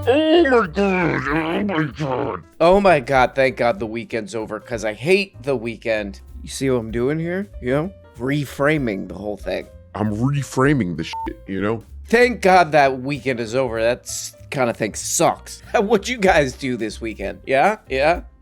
Oh my god, oh my god. Oh my god, thank god the weekend's over, because I hate the weekend. You see what I'm doing here? You know? Reframing the whole thing. I'm reframing the shit, you know? Thank god that weekend is over. That kind of thing sucks. What'd you guys do this weekend? Yeah?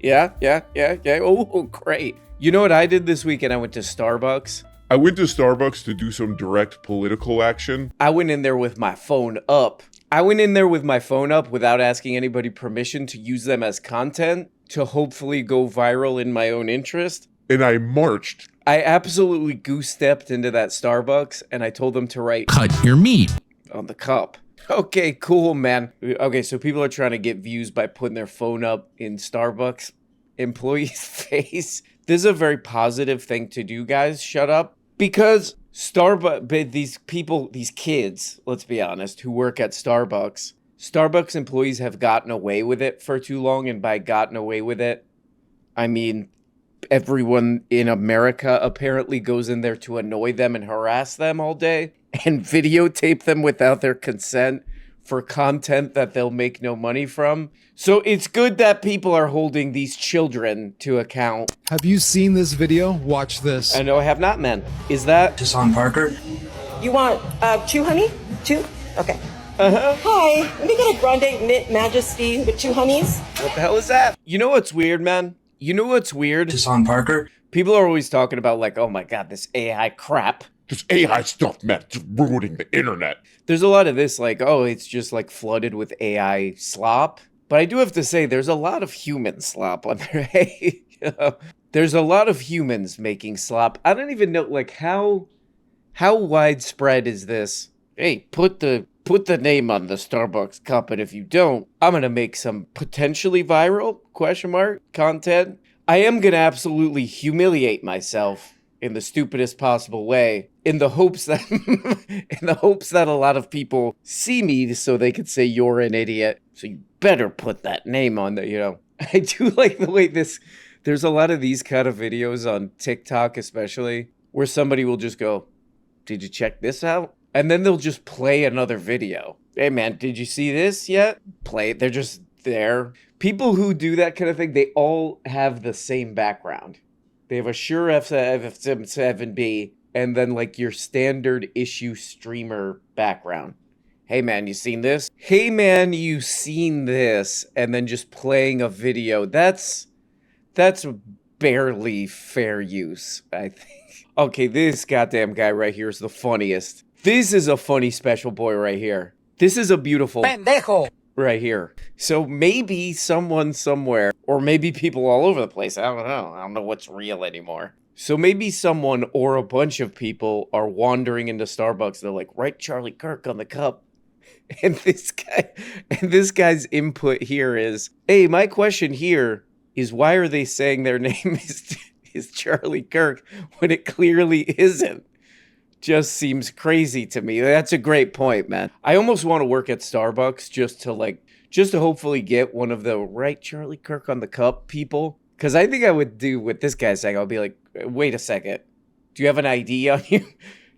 Oh, great. You know what I did this weekend? I went to Starbucks. I went to Starbucks to do some direct political action. I went in there with my phone up. Without asking anybody permission to use them as content to hopefully go viral in my own interest. And I marched. I absolutely goose-stepped into that Starbucks and I told them to write "Cut your meat" on the cup. Okay, cool, man. Okay, so people are trying to get views by putting their phone up in Starbucks employee's face. This is a very positive thing to do, guys. Shut up. Because these kids, let's be honest, who work at Starbucks employees have gotten away with it for too long. And by gotten away with it, I mean, everyone in America apparently goes in there to annoy them and harass them all day and videotape them without their consent for content that they'll make no money from. So it's good that people are holding these children to account. Have you seen this video? Watch this. I know I have not, man. Is that Hassan Parker? You want two, honey? Two? Okay. Uh-huh. Hi, let me get a grande mint majesty with 2 honeys. What the hell is that? You know what's weird, man? You know what's weird? Hassan Parker? People are always talking about like, oh my god, this AI crap. This AI stuff, man, it's ruining the internet. There's a lot of this like, oh, it's just like flooded with AI slop. But I do have to say, there's a lot of human slop on there. Hey, there's a lot of humans making slop. I don't even know, like, how widespread is this? Hey, put the name on the Starbucks cup, and if you don't, I'm gonna make some potentially viral content. I am gonna absolutely humiliate myself in the stupidest possible way, in the hopes that a lot of people see me so they could say you're an idiot. So you better put that name on there, you know. I do like the way there's a lot of these kind of videos on TikTok especially, where somebody will just go, did you check this out? And then they'll just play another video. Hey man, did you see this yet? Play it. They're just there. People who do that kind of thing, they all have the same background. They have a Shure F7B and then like your standard issue streamer background. Hey man, you seen this? Hey man, you seen this? And then just playing a video. That's barely fair use, I think. Okay, this goddamn guy right here is the funniest. This is a funny special boy right here. This is a beautiful pendejo right here. So maybe someone somewhere, or maybe people all over the place, I don't know. I don't know what's real anymore. So maybe someone or a bunch of people are wandering into Starbucks. They're like, write Charlie Kirk on the cup. And this guy's input here is, hey, my question here is why are they saying their name is Charlie Kirk when it clearly isn't? Just seems crazy to me. That's a great point, man. I almost want to work at Starbucks just to hopefully get one of the right Charlie Kirk on the cup people. Because I think I would do what this guy's saying. I'll be like, wait a second. Do you have an ID on you?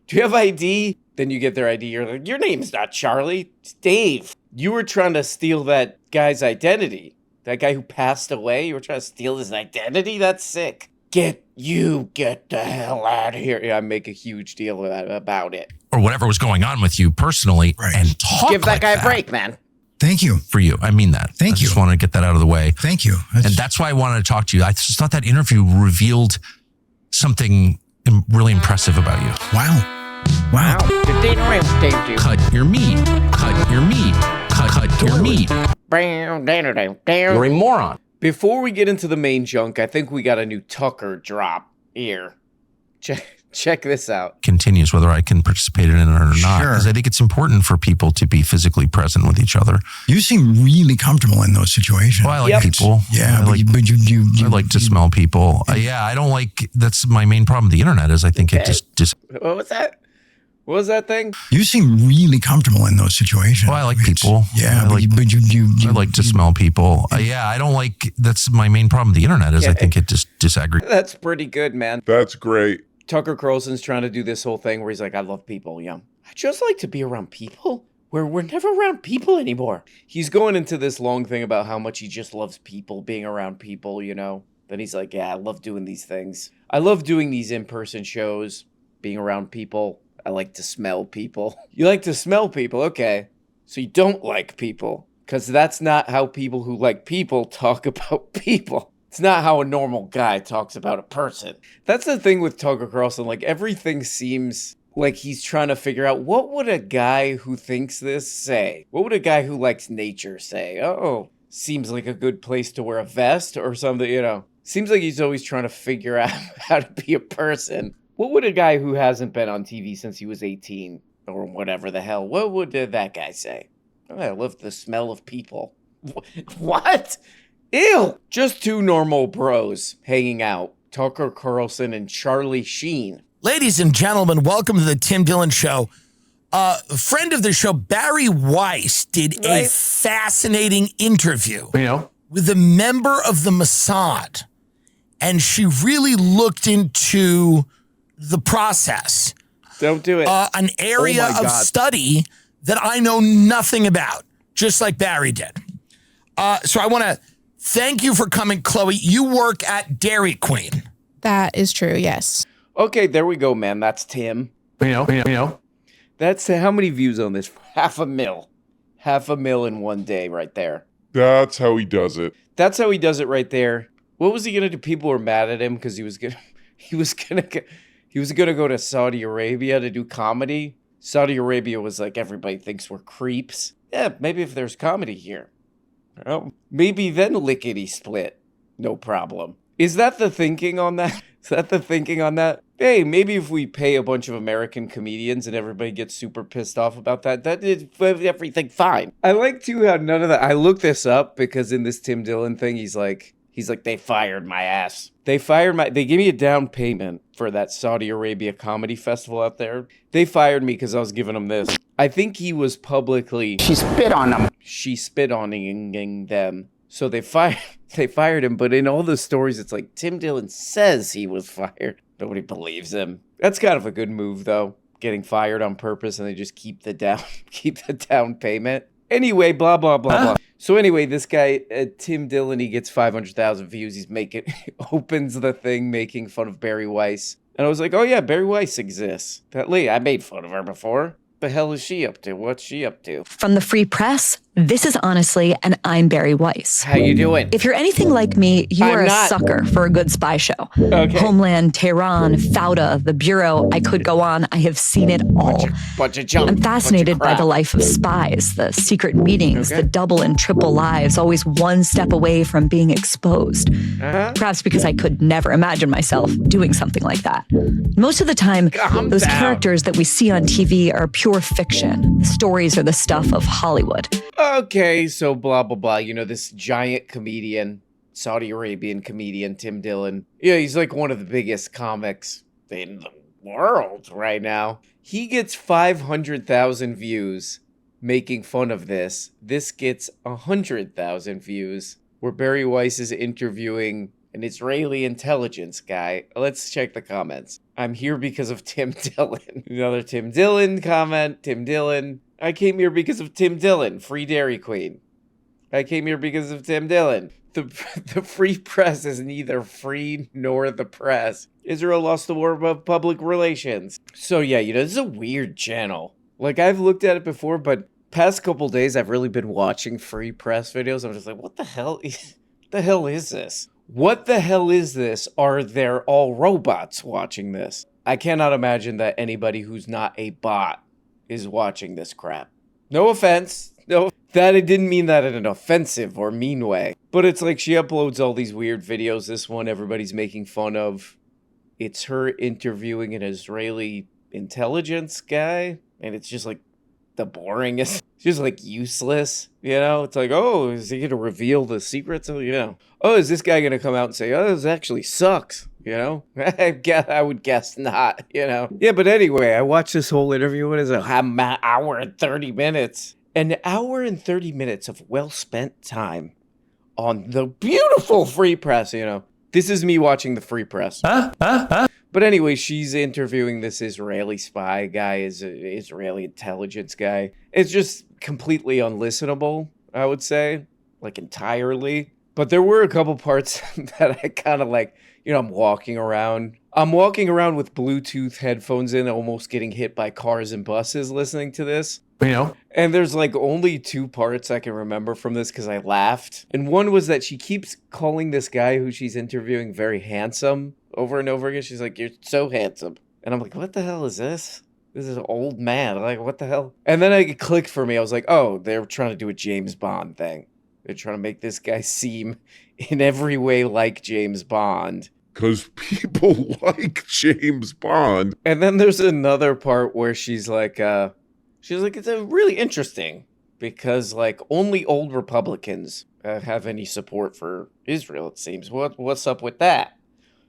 Do you have ID? Then you get their ID. You're like, your name's not Charlie. It's Dave. You were trying to steal that guy's identity. That guy who passed away. You were trying to steal his identity? That's sick. Get the hell out of here. Yeah, I make a huge deal about it. or whatever was going on with you personally, right, and talk Give that like guy a break, man. Thank you. For you. I mean that. Thank you. I just wanted to get that out of the way. Thank you. And that's why I wanted to talk to you. I just thought that interview revealed something really impressive about you. Wow. Wow. Cut your meat. Cut your meat. Cut your meat. You're a moron. Before we get into the main junk, I think we got a new Tucker drop here. Check this out. Continues whether I can participate in it or not. Sure. Because I think it's important for people to be physically present with each other. You seem really comfortable in those situations. Well, I like people. Yeah, I like, you I like to smell people. Yeah, I don't like, that's my main problem with the internet is I think it just. What was that? What was that thing? You seem really comfortable in those situations. Well, I like people. Yeah, I like, you I like to smell people. Yeah, I don't like, that's my main problem with the internet is I think it just disaggregates. That's pretty good, man. That's great. Tucker Carlson's trying to do this whole thing where he's like, I love people, yeah. I just like to be around people. where we're never around people anymore. He's going into this long thing about how much he just loves people, being around people, you know? Then he's like, yeah, I love doing these things. I love doing these in-person shows, being around people. I like to smell people. You like to smell people? Okay. So you don't like people. Because that's not how people who like people talk about people. It's not how a normal guy talks about a person. That's the thing with Tucker Carlson. Like, everything seems like he's trying to figure out, what would a guy who thinks this say? What would a guy who likes nature say? Oh, seems like a good place to wear a vest or something, you know. Seems like he's always trying to figure out how to be a person. What would a guy who hasn't been on TV since he was 18 or whatever the hell, what would that guy say? Oh, I love the smell of people. What? Ew! Just two normal bros hanging out. Tucker Carlson and Charlie Sheen. Ladies and gentlemen, welcome to the Tim Dillon Show. A friend of the show, Bari Weiss, did a fascinating interview with a member of the Mossad. And she really looked into the process. Don't do it. An area of study that I know nothing about, just like Barry did. So I want to thank you for coming, Chloe. You work at Dairy Queen. That is true, yes. Okay, there we go, man. That's Tim. That's how many views on this? 500,000. 500,000 in one day right there. That's how he does it. That's how he does it right there. What was he gonna do? People were mad at him because he was gonna go to Saudi Arabia to do comedy. Saudi Arabia was like, everybody thinks we're creeps. Yeah, maybe if there's comedy here. Oh, maybe then lickety split. No problem. Is that the thinking on that? Is that the thinking on that? Hey, maybe if we pay a bunch of American comedians and everybody gets super pissed off about that is everything fine. I like too how none of that. I looked this up because in this Tim Dillon thing, he's like, they fired my ass. They gave me a down payment for that Saudi Arabia comedy festival out there. They fired me because I was giving them this. I think he was publicly. She spit on them. She spit on them. So they fired him. But in all the stories, it's like Tim Dillon says he was fired. Nobody believes him. That's kind of a good move, though. Getting fired on purpose and they just keep the down payment. Anyway, blah, blah, blah, blah. So anyway, this guy, Tim Dillon, he gets 500,000 views. He's opens the thing making fun of Bari Weiss. And I was like, oh yeah, Bari Weiss exists. That lady, I made fun of her before. The hell is she up to? What's she up to? From the Free Press, this is Honestly, and I'm Bari Weiss. How you doing? If you're anything like me, you are a sucker for a good spy show. Okay. Homeland, Tehran, Fauda, The Bureau, I could go on. I have seen it all. Bunch of junk. I'm fascinated by the life of spies, the secret meetings, the double and triple lives, always one step away from being exposed. Perhaps because I could never imagine myself doing something like that. Most of the time, those characters that we see on TV are pure fiction. The stories are the stuff of Hollywood. Okay, so blah, blah, blah. You know, this giant comedian, Saudi Arabian comedian, Tim Dillon. Yeah, he's like one of the biggest comics in the world right now. He gets 500,000 views making fun of this. This gets 100,000 views where Bari Weiss is interviewing an Israeli intelligence guy. Let's check the comments. I'm here because of Tim Dillon. Another Tim Dillon comment. Tim Dillon. I came here because of Tim Dillon. Free Dairy Queen. I came here because of Tim Dillon. The Free Press is neither free nor the press. Israel lost the war of public relations. So yeah, you know, this is a weird channel. Like, I've looked at it before, but past couple days I've really been watching Free Press videos. I'm just like, what the hell is this? What the hell is this? Are there all robots watching this? I cannot imagine that anybody who's not a bot is watching this crap. No offense. No, that I didn't mean that in an offensive or mean way. But it's like she uploads all these weird videos. This one everybody's making fun of. It's her interviewing an Israeli intelligence guy. And it's just like the boringest. It's just like useless. You know, it's like, oh, is he going to reveal the secrets? You know, oh, is this guy going to come out and say, oh, this actually sucks? You know, I would guess not, you know. Yeah, but anyway, I watched this whole interview. What is it? An hour and 30 minutes. An hour and 30 minutes of well-spent time on the beautiful Free Press, you know. This is me watching the Free Press. But anyway, she's interviewing this Israeli spy guy, is an Israeli intelligence guy. It's just completely unlistenable, I would say, like entirely. But there were a couple parts that I kind of like, I'm walking around with Bluetooth headphones in, almost getting hit by cars and buses listening to this. And there's like only 2 parts I can remember from this because I laughed. And one was that she keeps calling this guy who she's interviewing very handsome over and over again. She's like, "You're so handsome." And I'm like, what the hell is this? This is an old man. Like, what the hell? And then it clicked for me. I was like, oh, they're trying to do a James Bond thing. They're trying to make this guy seem in every way like James Bond. Because people like James Bond. And then there's another part where she's like, it's really interesting because like only old Republicans have any support for Israel, it seems. What's up with that?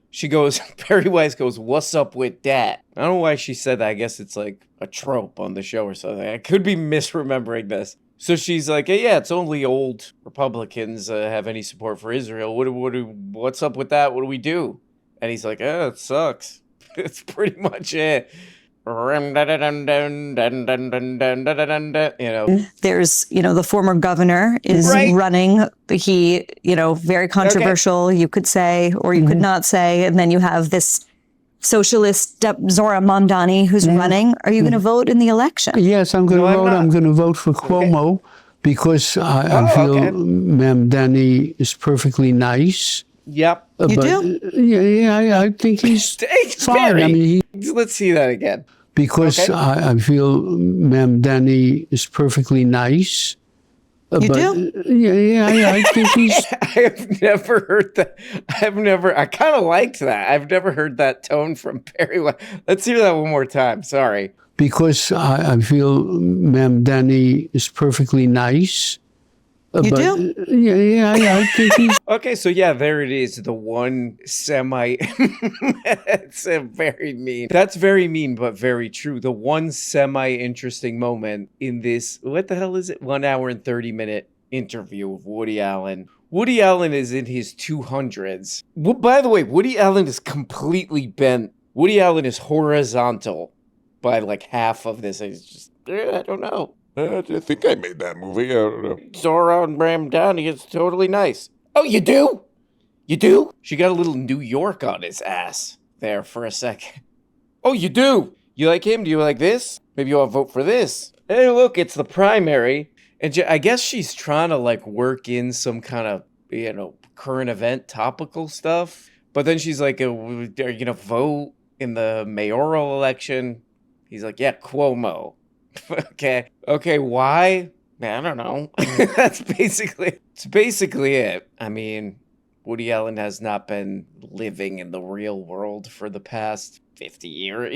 She goes, Bari Weiss goes, "What's up with that?" I don't know why she said that. I guess it's like a trope on the show or something. I could be misremembering this. So she's like, yeah, it's only old Republicans have any support for Israel. What's up with that? What do we do? And he's like, it sucks. It's pretty much it. There's, the former governor is running. He, very controversial, you could say, or you could not say. And then you have this socialist Zora Mamdani who's running. Are you going to vote in the election? Yes, I'm going to vote. I'm going to vote for Cuomo because I feel Mamdani is perfectly nice. Yep. You do? Yeah, I think he's fine. I mean, let's see that again. Because I feel Mamdani is perfectly nice. You do? Yeah, I think he's... I have never heard that. I kind of liked that. I've never heard that tone from Bari Weiss. Let's hear that one more time. Sorry. Because I feel Mamdani is perfectly nice. You do? Yeah, I think he's... Okay, so yeah, there it is. The one semi... It's very mean. That's very mean, but very true. The one semi-interesting moment in this... What the hell is it? 1 hour and 30-minute interview with Woody Allen. Woody Allen is in his 200s. Well, by the way, Woody Allen is completely bent. Woody Allen is horizontal by like half of this. It's just... I don't know. I think I made that movie. I don't know. Zora Mamdani is totally nice. Oh, you do? You do? She got a little New York on his ass there for a second. Oh, you do? You like him? Do you like this? Maybe you want to vote for this. Hey, look, it's the primary. And I guess she's trying to like work in some kind of, current event topical stuff. But then she's like, are you going to vote in the mayoral election? He's like, yeah, Cuomo. Okay, why? I don't know. It's basically it. I mean, Woody Allen has not been living in the real world for the past 50 years,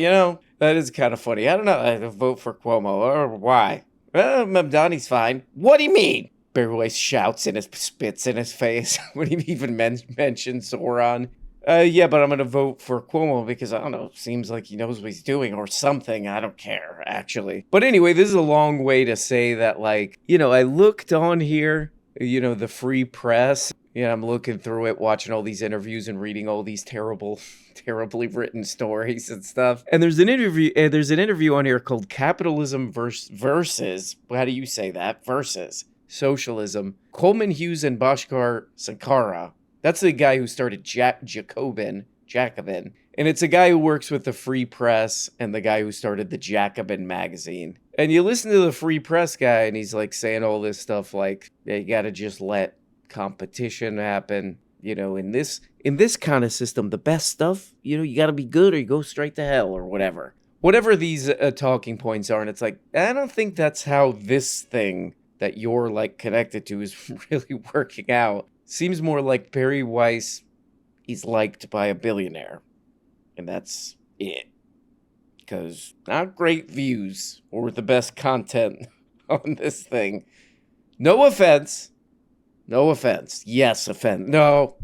That is kind of funny. I don't know. I vote for Cuomo. Or why? Mamdani's fine. What do you mean? Bari Weiss shouts and spits in his face when he even mentions Zoran. Yeah, but I'm going to vote for Cuomo because, I don't know, seems like he knows what he's doing or something. I don't care, actually. But anyway, this is a long way to say that, like, I looked on here, the free press. I'm looking through it, watching all these interviews and reading all these terribly written stories and stuff. And there's an interview on here called Capitalism versus, how do you say that? Versus Socialism. Coleman Hughes and Bhaskar Sankara. That's the guy who started Jacobin. And it's a guy who works with the Free Press and the guy who started the Jacobin magazine. And you listen to the Free Press guy and he's like saying all this stuff like, you gotta just let competition happen. In this kind of system, the best stuff, you gotta be good or you go straight to hell or whatever. Whatever these talking points are. And it's like, I don't think that's how this thing that you're like connected to is really working out. Seems more like Bari Weiss is liked by a billionaire. And that's it. Because not great views or the best content on this thing. No offense. Yes, offense. No.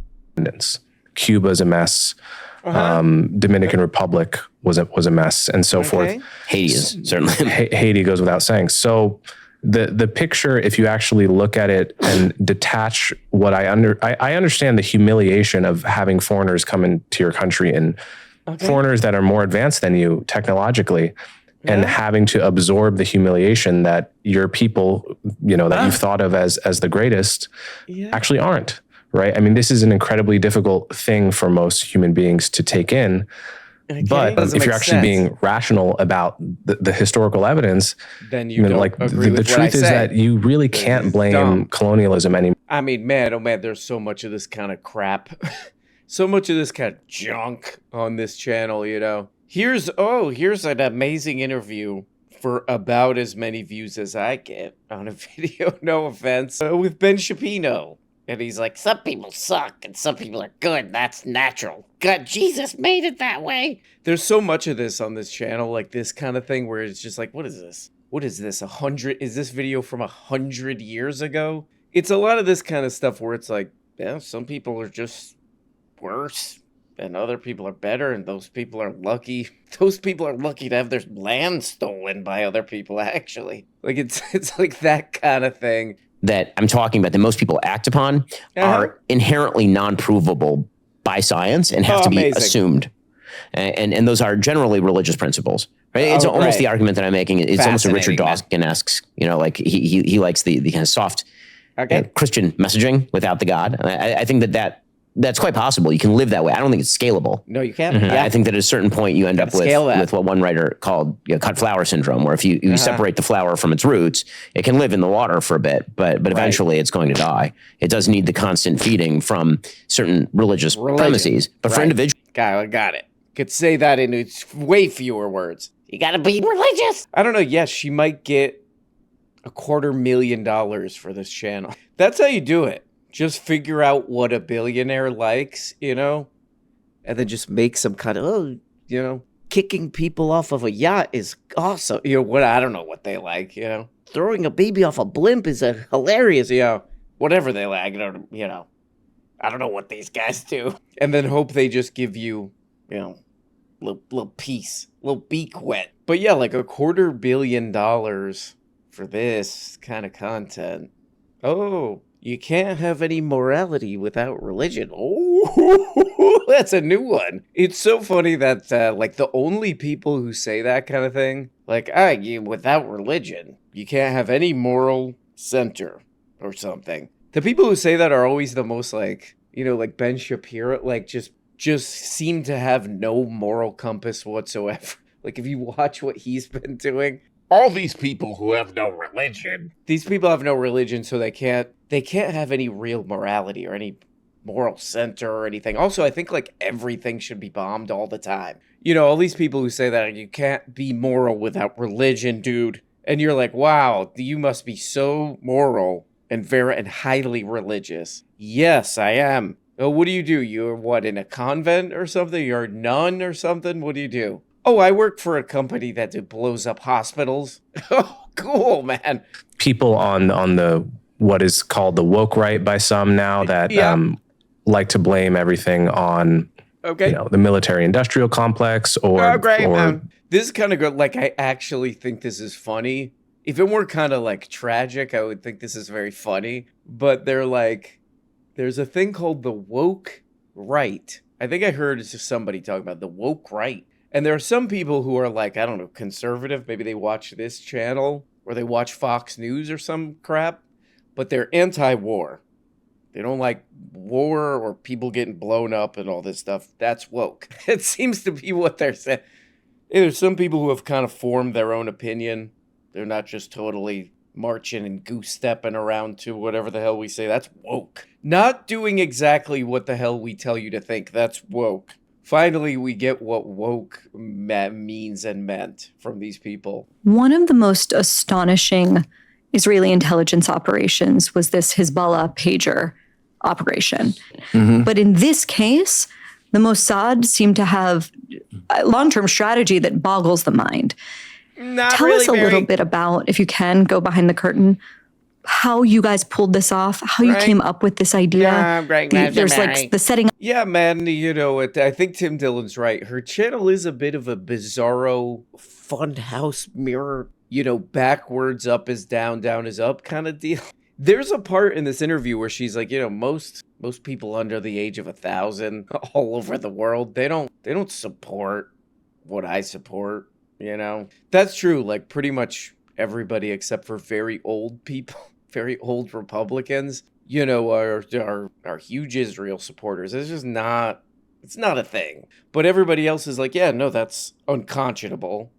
Cuba's a mess. Dominican Republic was a mess and so forth. Haiti is certainly. Haiti goes without saying. So the picture, if you actually look at it and detach what I understand the humiliation of having foreigners come into your country and foreigners that are more advanced than you technologically, and having to absorb the humiliation that your people, that you've thought of as the greatest, actually aren't, right? I mean, this is an incredibly difficult thing for most human beings to take in. But if you're actually being rational about the historical evidence, then you don't agree with the truth is that you really can't blame colonialism anymore. I mean, man, oh man, there's so much of this kind of crap, so much of this kind of junk on this channel, Here's an amazing interview for about as many views as I get on a video, no offense, with Ben Shapiro. And he's like, some people suck and some people are good. That's natural. God, Jesus made it that way. There's so much of this on this channel, like this kind of thing where it's just like, what is this? What is this? Is this video from 100 years ago? It's a lot of this kind of stuff where it's like, some people are just worse and other people are better, and those people are lucky. Those people are lucky to have their land stolen by other people, actually. Like, it's like that kind of thing. That I'm talking about that most people act upon are inherently non-provable by science and have to be assumed. And those are generally religious principles. Right? It's almost the argument that I'm making. It's almost a Richard Dawkins-esque, like he likes the kind of soft Christian messaging without the God. I think that's quite possible. You can live that way. I don't think it's scalable. No, you can't. I think that at a certain point you end up with what one writer called cut flower syndrome, where if you separate the flower from its roots, it can live in the water for a bit, but eventually it's going to die. It does need the constant feeding from certain religious premises. But for individuals... I got it. Could say that in way fewer words. You gotta be religious. I don't know. Yes, she might get $250,000 for this channel. That's how you do it. Just figure out what a billionaire likes, and then just make some kind of, kicking people off of a yacht is awesome. I don't know what they like, Throwing a baby off a blimp is hilarious, whatever they like, I don't know what these guys do. And then hope they just give you, little piece, little beak wet. But yeah, like $250,000,000 for this kind of content. Oh, you can't have any morality without religion. Oh, that's a new one. It's so funny that, the only people who say that kind of thing, without religion, you can't have any moral center or something. The people who say that are always the most, like Ben Shapiro, just seem to have no moral compass whatsoever. Like, if you watch what he's been doing, all these people who have no religion. These people have no religion, so they can't have any real morality or any moral center or anything. Also, I think everything should be bombed all the time. All these people who say that you can't be moral without religion, dude. And you're like, wow, you must be so moral and highly religious. Yes, I am. Oh, what do? You're what, in a convent or something? You're a nun or something? What do you do? Oh, I work for a company that blows up hospitals. Oh, cool, man. People on the what is called the woke right by some now that like to blame everything on the military-industrial complex or This is kind of good. I actually think this is funny. If it were kind of tragic, I would think this is very funny. But they're there's a thing called the woke right. I think I heard somebody talk about the woke right. And there are some people who are I don't know, conservative. Maybe they watch this channel or they watch Fox News or some crap, but they're anti-war. They don't like war or people getting blown up and all this stuff. That's woke. It seems to be what they're saying. There's some people who have kind of formed their own opinion. They're not just totally marching and goose-stepping around to whatever the hell we say. That's woke. Not doing exactly what the hell we tell you to think. That's woke. Finally, we get what woke means and meant from these people. One of the most astonishing Israeli intelligence operations was this Hezbollah pager operation. Mm-hmm. But in this case, the Mossad seemed to have a long-term strategy that boggles the mind. Tell us a little bit about, if you can, go behind the curtain, how you guys pulled this off, how you came up with this idea. There's the setting. Yeah, man, I think Tim Dillon's right. Her channel is a bit of a bizarro funhouse mirror, backwards up is down, down is up kind of deal. There's a part in this interview where she's like, most people under the age of 1,000 all over the world, they don't support what I support, That's true. Like pretty much everybody except for very old people, very old Republicans, are huge Israel supporters. It's just not, it's not a thing. But everybody else is like, yeah, no, that's unconscionable.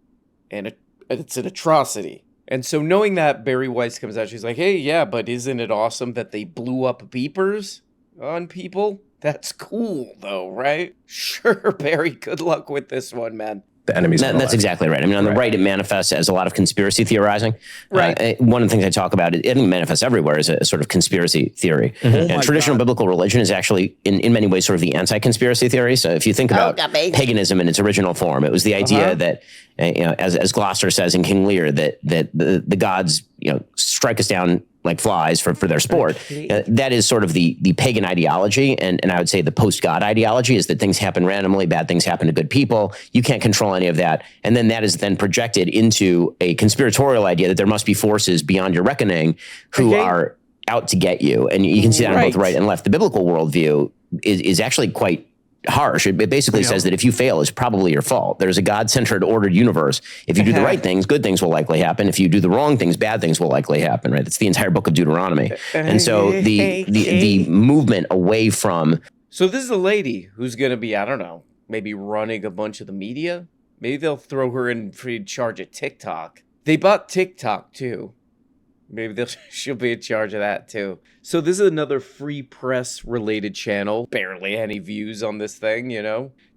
And it's an atrocity. And so knowing that, Bari Weiss comes out, she's like, hey, yeah, but isn't it awesome that they blew up beepers on people? That's cool, though, right? Sure, Bari, good luck with this one, man. The enemies. That's exactly right. I mean, on the right, it manifests as a lot of conspiracy theorizing. Right. One of the things I talk about, I think it manifests everywhere, is a sort of conspiracy theory. Mm-hmm. And traditional biblical religion is actually, in many ways, sort of the anti-conspiracy theory. So if you think about paganism in its original form, it was the idea that, as Gloucester says in King Lear, that the gods, strike us down like flies for their sport. That is sort of the pagan ideology. And I would say the post-God ideology is that things happen randomly, bad things happen to good people. You can't control any of that. And then that is then projected into a conspiratorial idea that there must be forces beyond your reckoning who are out to get you. And you can see that on both right and left. The biblical worldview is actually quite harsh. It basically says that if you fail, it's probably your fault. There's a God-centered, ordered universe. If you do the right things, good things will likely happen. If you do the wrong things, bad things will likely happen, right? That's the entire book of Deuteronomy. And so the movement away from... So this is a lady who's going to be, I don't know, maybe running a bunch of the media? Maybe they'll throw her in free charge of TikTok. They bought TikTok, too. Maybe she'll be in charge of that, too. So this is another free press-related channel. Barely any views on this thing,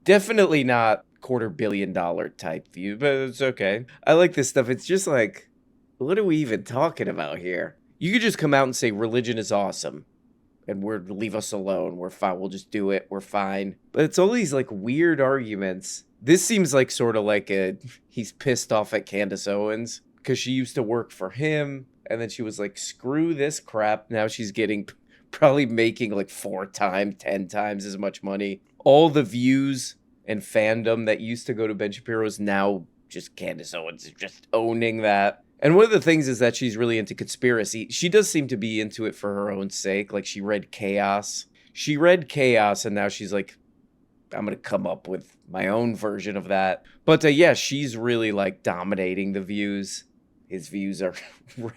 Definitely not $250 million type view, but it's okay. I like this stuff. It's just like, what are we even talking about here? You could just come out and say religion is awesome, and leave us alone. We're fine. We'll just do it. We're fine. But it's all these like weird arguments. This seems like sort of like he's pissed off at Candace Owens because she used to work for him. And then she was like, screw this crap. Now she's probably making like 4 times, 10 times as much money. All the views and fandom that used to go to Ben Shapiro is now just Candace Owens just owning that. And one of the things is that she's really into conspiracy. She does seem to be into it for her own sake. Like she read Chaos. And now she's like, I'm going to come up with my own version of that. But she's really like dominating the views. His views are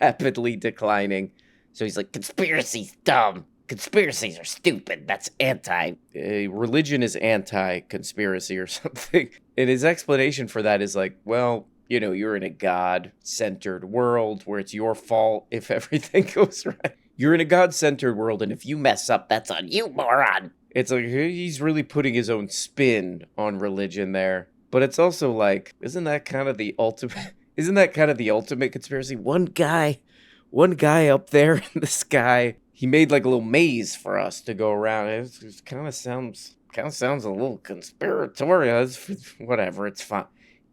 rapidly declining. So he's like, conspiracy's dumb. Conspiracies are stupid. That's religion is anti-conspiracy or something. And his explanation for that is like, well, you're in a God-centered world where it's your fault if everything goes right. You're in a God-centered world, and if you mess up, that's on you, moron. It's like he's really putting his own spin on religion there. But it's also like, isn't that kind of the ultimate... Isn't that kind of the ultimate conspiracy? One guy up there in the sky, he made like a little maze for us to go around. It kind of sounds a little conspiratorial. Whatever, it's fine.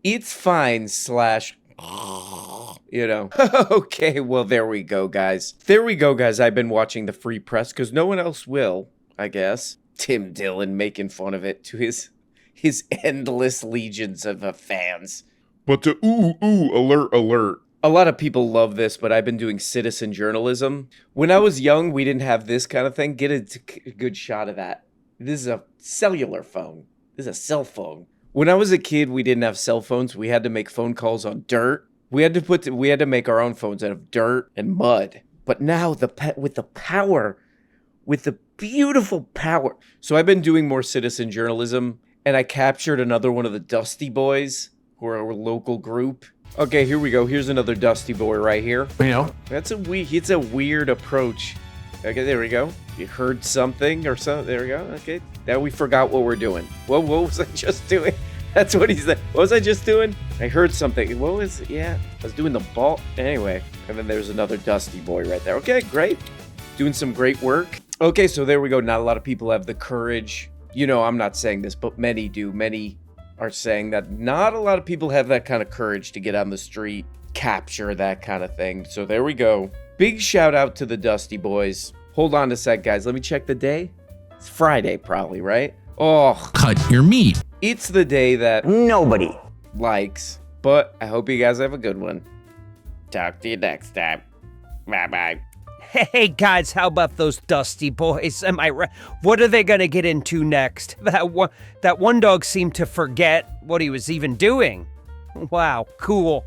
It's fine / Okay, well, there we go, guys. I've been watching the Free Press because no one else will, I guess. Tim Dillon making fun of it to his endless legions of fans. But the alert. A lot of people love this, but I've been doing citizen journalism. When I was young, we didn't have this kind of thing. Get a good shot of that. This is a cellular phone. This is a cell phone. When I was a kid, we didn't have cell phones. We had to make phone calls on dirt. We had to make our own phones out of dirt and mud. But now with the beautiful power. So I've been doing more citizen journalism, and I captured another one of the Dusty Boys. Or a local group. Okay, here we go. Here's another Dusty Boy right here. It's a weird approach. Okay, there we go. You heard something or something. There we go. Okay, now we forgot what we're doing. What was I just doing? That's what he said. What was I just doing? I heard something. What was it? Yeah, I was doing the ball. Anyway, and then there's another Dusty Boy right there. Okay, great. Doing some great work. Okay, so there we go. Not a lot of people have the courage. I'm not saying this, but many do. Many are saying that not a lot of people have that kind of courage to get on the street, capture that kind of thing. So there we go. Big shout out to the Dusty Boys. Hold on a sec, guys. Let me check the day. It's Friday, probably, right? Oh, cut your meat. It's the day that nobody likes, but I hope you guys have a good one. Talk to you next time. Bye-bye. Hey guys, how about those Dusty boys? Am I right? What are they gonna get into next? That one dog seemed to forget what he was even doing. Wow, cool.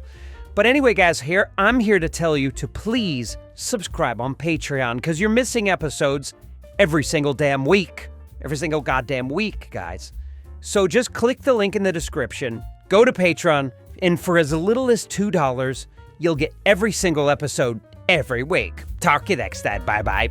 But anyway, guys, I'm here to tell you to please subscribe on Patreon, because you're missing episodes every single damn week. Every single goddamn week, guys. So just click the link in the description, go to Patreon, and for as little as $2, you'll get every single episode every week. Talk to you next time. Bye-bye.